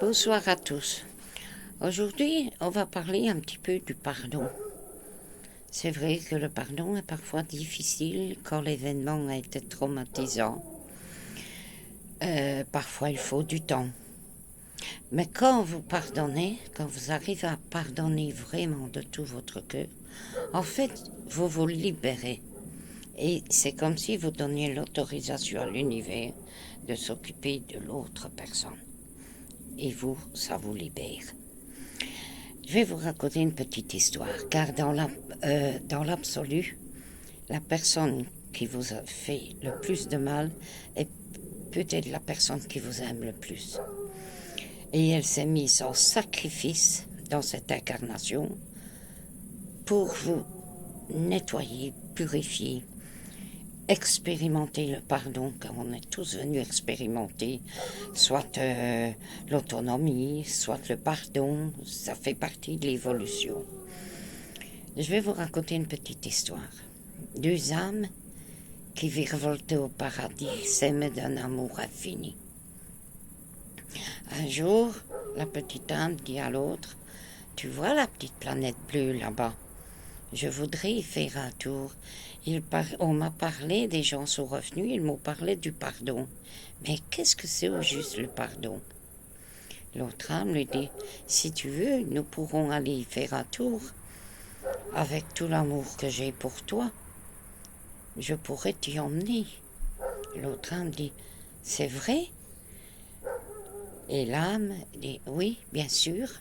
Bonsoir à tous. Aujourd'hui, on va parler un petit peu du pardon. C'est vrai que le pardon est parfois difficile quand l'événement a été traumatisant. Parfois, il faut du temps. Mais quand vous pardonnez, quand vous arrivez à pardonner vraiment de tout votre cœur, en fait, vous vous libérez. Et c'est comme si vous donniez l'autorisation à l'univers de s'occuper de l'autre personne. Et vous, ça vous libère. Je vais vous raconter une petite histoire, car dans l'absolu, la personne qui vous a fait le plus de mal est peut-être la personne qui vous aime le plus. Et elle s'est mise en sacrifice dans cette incarnation pour vous nettoyer, purifier, expérimenter le pardon, car on est tous venus expérimenter, soit l'autonomie, soit le pardon, ça fait partie de l'évolution. Je vais vous raconter une petite histoire. Deux âmes qui virevoltaient au paradis s'aimaient d'un amour infini. Un jour, la petite âme dit à l'autre, « Tu vois la petite planète bleue là-bas? Je voudrais y faire un tour. On m'a parlé, des gens sont revenus, ils m'ont parlé du pardon. Mais qu'est-ce que c'est au juste le pardon? » L'autre âme lui dit, « Si tu veux, nous pourrons aller y faire un tour. Avec tout l'amour que j'ai pour toi, je pourrais t'y emmener. » L'autre âme dit, « C'est vrai? » Et l'âme dit, « Oui, bien sûr,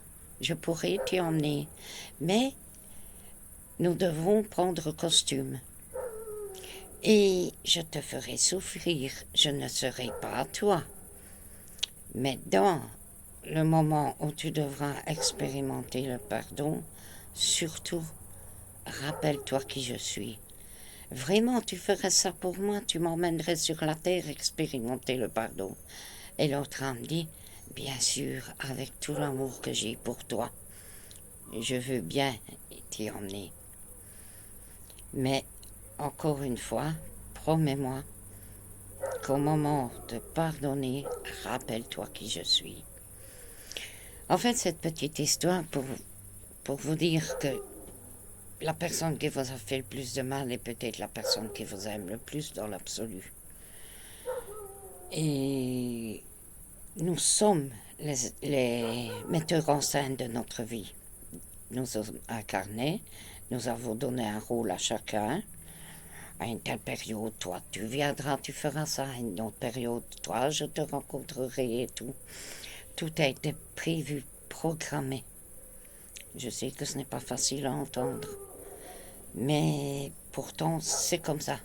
je pourrais t'y emmener. Mais nous devons prendre costume. Et je te ferai souffrir, je ne serai pas à toi. Mais dans le moment où tu devras expérimenter le pardon, surtout, rappelle-toi qui je suis. Vraiment, tu ferais ça pour moi, tu m'emmènerais sur la terre expérimenter le pardon. » Et l'autre âme dit, « Bien sûr, avec tout l'amour que j'ai pour toi, je veux bien t'y emmener. Mais, encore une fois, promets-moi qu'au moment de pardonner, rappelle-toi qui je suis. » En fait, cette petite histoire pour vous dire que la personne qui vous a fait le plus de mal est peut-être la personne qui vous aime le plus dans l'absolu. Et nous sommes les metteurs en scène de notre vie. Nous sommes incarnés, nous avons donné un rôle à chacun. À une telle période, toi, tu viendras, tu feras ça. À une autre période, toi, je te rencontrerai et tout. Tout a été prévu, programmé. Je sais que ce n'est pas facile à entendre, mais pourtant, c'est comme ça.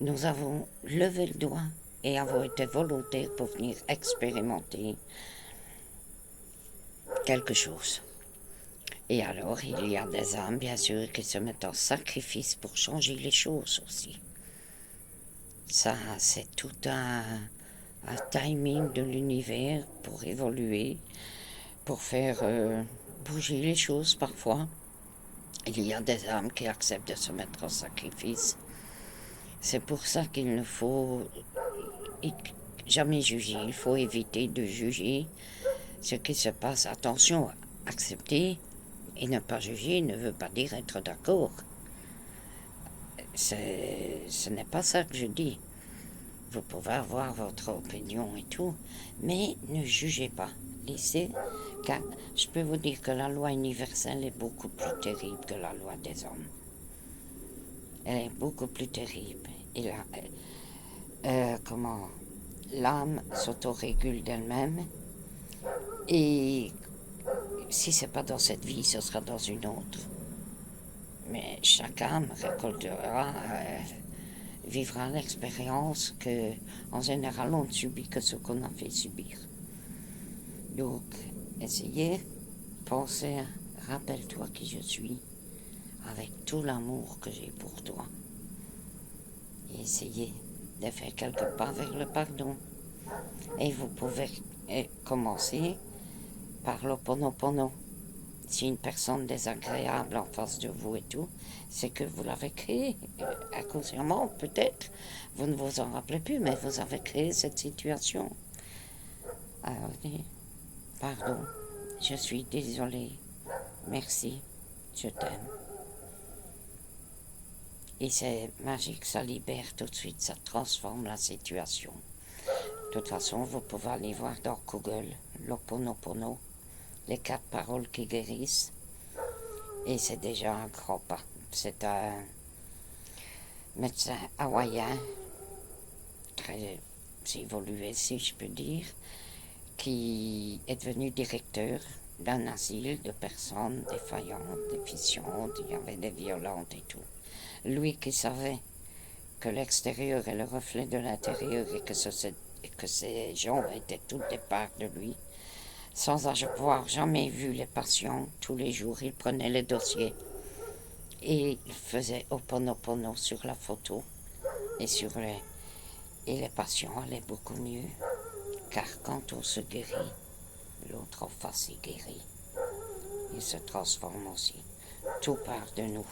Nous avons levé le doigt et avons été volontaires pour venir expérimenter quelque chose. Et alors, il y a des âmes, bien sûr, qui se mettent en sacrifice pour changer les choses aussi. Ça, c'est tout un timing de l'univers pour évoluer, pour faire bouger les choses parfois. Il y a des âmes qui acceptent de se mettre en sacrifice. C'est pour ça qu'il ne faut jamais juger. Il faut éviter de juger ce qui se passe. Attention, accepter et ne pas juger ne veut pas dire être d'accord. Ce n'est pas ça que je dis. Vous pouvez avoir votre opinion et tout, mais ne jugez pas. Laissez, car je peux vous dire que la loi universelle est beaucoup plus terrible que la loi des hommes. Elle est beaucoup plus terrible. Et l'âme s'autorégule d'elle-même. Et si ce n'est pas dans cette vie, ce sera dans une autre. Mais chaque âme récoltera, vivra l'expérience que, en général, on ne subit que ce qu'on a fait subir. Donc, essayez, pensez, rappelle-toi qui je suis, avec tout l'amour que j'ai pour toi. Et essayez de faire quelques pas vers le pardon. Et vous pouvez commencer par l'Ho'oponopono. Si une personne désagréable en face de vous et tout, c'est que vous l'avez créé inconsciemment, peut-être. Vous ne vous en rappelez plus, mais vous avez créé cette situation. Alors, Pardon, je suis désolée. Merci, je t'aime. Et c'est magique, ça libère tout de suite, ça transforme la situation. De toute façon, vous pouvez aller voir dans Google l'Ho'oponopono, les 4 paroles qui guérissent. Et c'est déjà un grand pas. C'est un médecin hawaïen, très évolué si je peux dire, qui est devenu directeur d'un asile de personnes défaillantes, déficientes, il y avait des violentes et tout. Lui qui savait que l'extérieur est le reflet de l'intérieur et que ces gens étaient toutes des parts de lui, sans avoir jamais vu les patients, tous les jours il prenait les dossiers et il faisait Ho'oponopono sur la photo et et les patients allaient beaucoup mieux, car quand on se guérit, l'autre en face est guéri. Il se transforme aussi. Tout part de nous.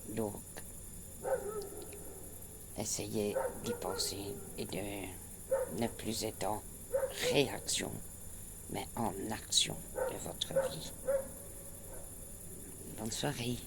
Donc, essayez d'y penser et de ne plus être en réaction, mais en action de votre vie. Bonne soirée.